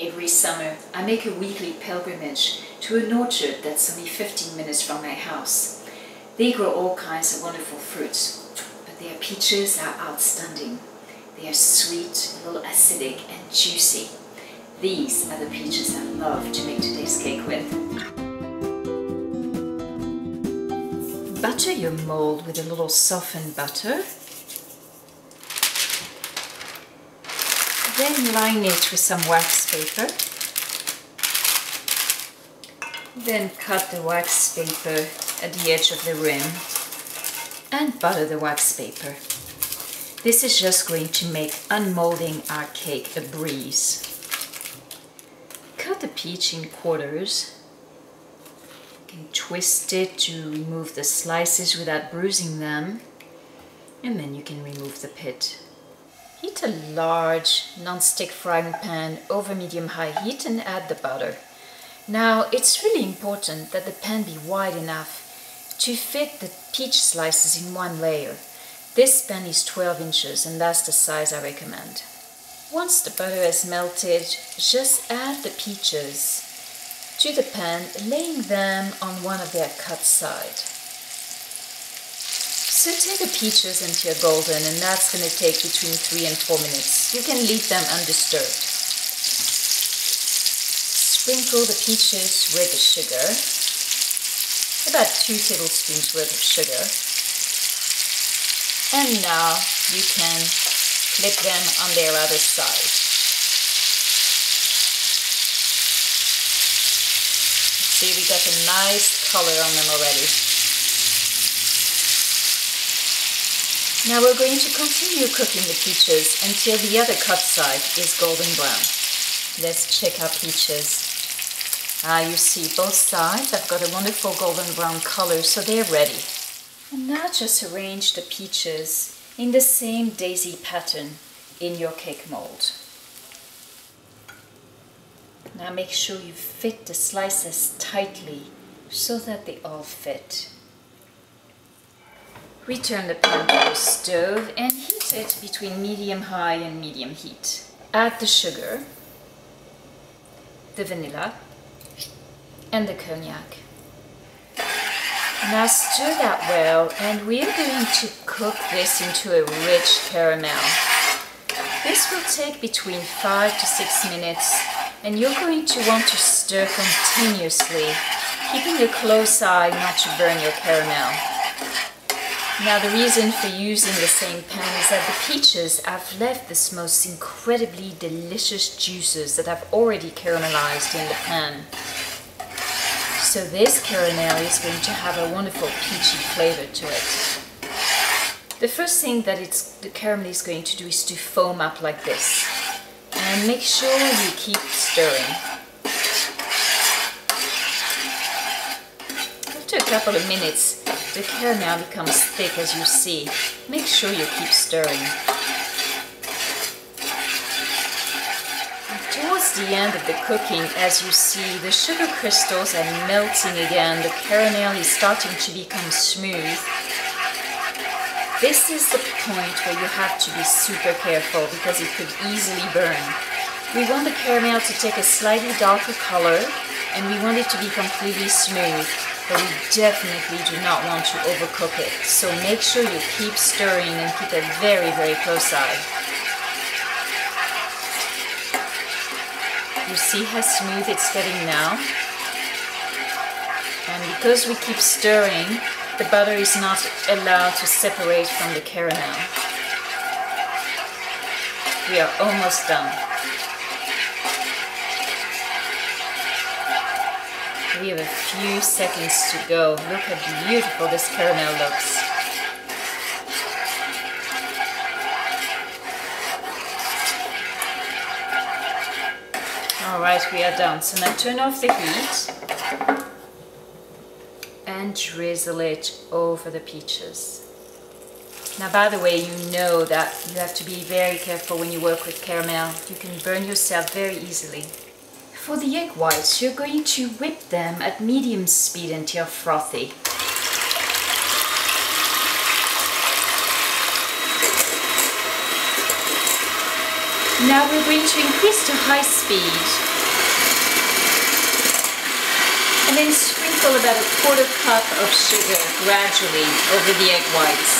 Every summer, I make a weekly pilgrimage to an orchard that's only 15 minutes from my house. They grow all kinds of wonderful fruits, but their peaches are outstanding. They are sweet, a little acidic and juicy. These are the peaches I love to make today's cake with. Butter your mold with a little softened butter. Then line it with some wax paper. Then cut the wax paper at the edge of the rim and butter the wax paper. This is just going to make unmolding our cake a breeze. Cut the peach in quarters. You can twist it to remove the slices without bruising them, and then you can remove the pit. Heat a large non-stick frying pan over medium-high heat and add the butter. Now, it's really important that the pan be wide enough to fit the peach slices in one layer. This pan is 12 inches and that's the size I recommend. Once the butter has melted, just add the peaches to the pan, laying them on one of their cut sides. Saute the peaches until golden, and that's going to take between 3 and 4 minutes. You can leave them undisturbed. Sprinkle the peaches with the sugar, about 2 tablespoons worth of sugar. And now you can flip them on their other side. See, we got a nice color on them already. Now we're going to continue cooking the peaches until the other cut side is golden brown. Let's check our peaches. You see both sides have got a wonderful golden brown color, so they're ready. And now just arrange the peaches in the same daisy pattern in your cake mold. Now make sure you fit the slices tightly so that they all fit. Return the pan to the stove and heat it between medium-high and medium heat. Add the sugar, the vanilla, and the cognac. Now stir that well, and we are going to cook this into a rich caramel. This will take between 5 to 6 minutes, and you're going to want to stir continuously, keeping a close eye not to burn your caramel. Now the reason for using the same pan is that the peaches have left this most incredibly delicious juices that have already caramelized in the pan. So this caramel is going to have a wonderful peachy flavor to it. The first thing that the caramel is going to do is to foam up like this. And make sure you keep stirring. After a couple of minutes, the caramel becomes thick, as you see. Make sure you keep stirring. Towards the end of the cooking, as you see, the sugar crystals are melting again. The caramel is starting to become smooth. This is the point where you have to be super careful because it could easily burn. We want the caramel to take a slightly darker color, and we want it to be completely smooth. But we definitely do not want to overcook it. So make sure you keep stirring and keep a very, very close eye. You see how smooth it's getting now? And because we keep stirring, the butter is not allowed to separate from the caramel. We are almost done. We have a few seconds to go. Look how beautiful this caramel looks. Alright, we are done. So now turn off the heat and drizzle it over the peaches. Now, by the way, you know that you have to be very careful when you work with caramel. You can burn yourself very easily. For the egg whites, you're going to whip them at medium speed until frothy. Now we're going to increase to high speed and then sprinkle about 1/4 cup of sugar gradually over the egg whites.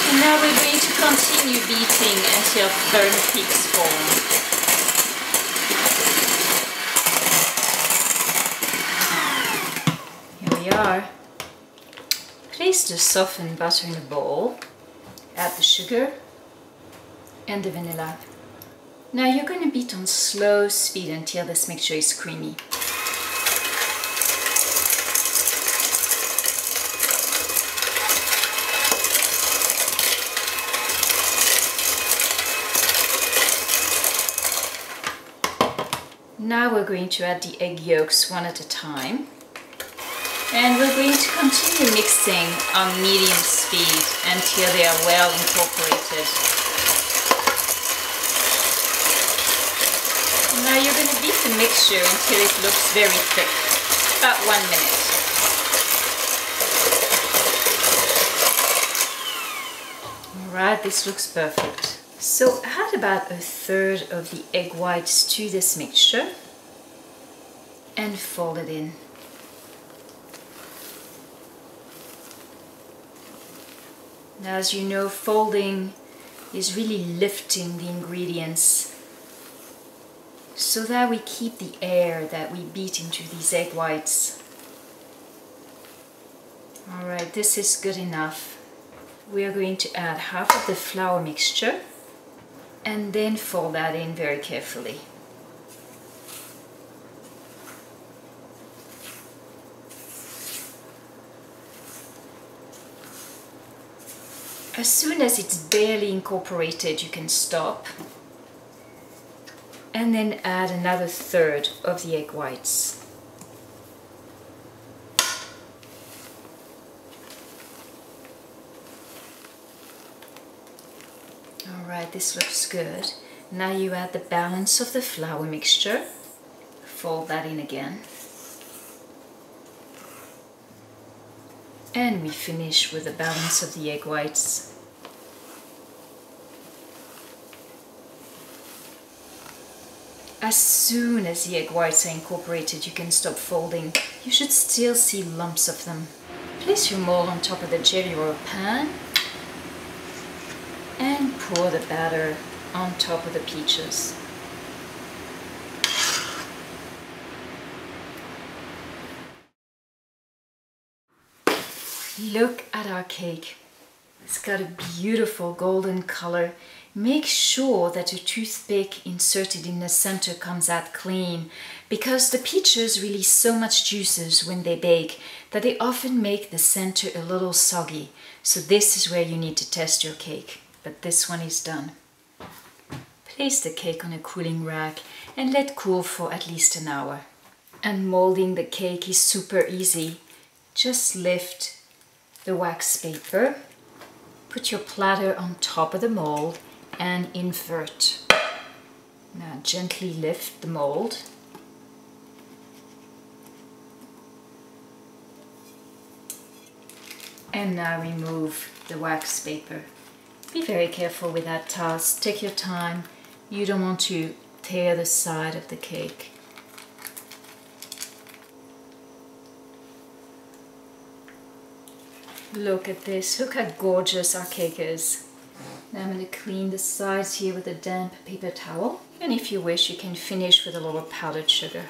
And now we're going to continue beating until firm peaks form. Here we are. Place the softened butter in a bowl. Add the sugar and the vanilla. Now you're going to beat on slow speed until this mixture is creamy. Now we're going to add the egg yolks one at a time. And we're going to continue mixing on medium speed until they are well incorporated. And now you're going to beat the mixture until it looks very thick, about 1 minute. Alright, this looks perfect. So add about 1/3 of the egg whites to this mixture and fold it in. Now, as you know, folding is really lifting the ingredients so that we keep the air that we beat into these egg whites. Alright, this is good enough. We are going to add half of the flour mixture and then fold that in very carefully. As soon as it's barely incorporated, you can stop and then add another 1/3 of the egg whites. Alright, this looks good. Now you add the balance of the flour mixture, fold that in again. And we finish with the balance of the egg whites. As soon as the egg whites are incorporated, you can stop folding. You should still see lumps of them. Place your mold on top of the jelly roll pan and pour the batter on top of the peaches. Look at our cake. It's got a beautiful golden color. Make sure that a toothpick inserted in the center comes out clean, because the peaches release so much juices when they bake that they often make the center a little soggy. So this is where you need to test your cake, but this one is done. Place the cake on a cooling rack and let cool for at least an hour. And molding the cake is super easy. Just lift the wax paper, put your platter on top of the mold and invert. Now gently lift the mold. And now remove the wax paper. Be very careful with that task. Take your time. You don't want to tear the side of the cake. Look at this. Look how gorgeous our cake is. Now I'm going to clean the sides here with a damp paper towel. And if you wish, you can finish with a little powdered sugar.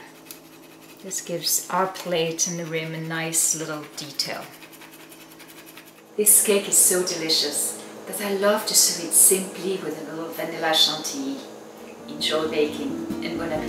This gives our plate and the rim a nice little detail. This cake is so delicious that I love to serve it simply with a little vanilla chantilly. Enjoy baking and bon appétit.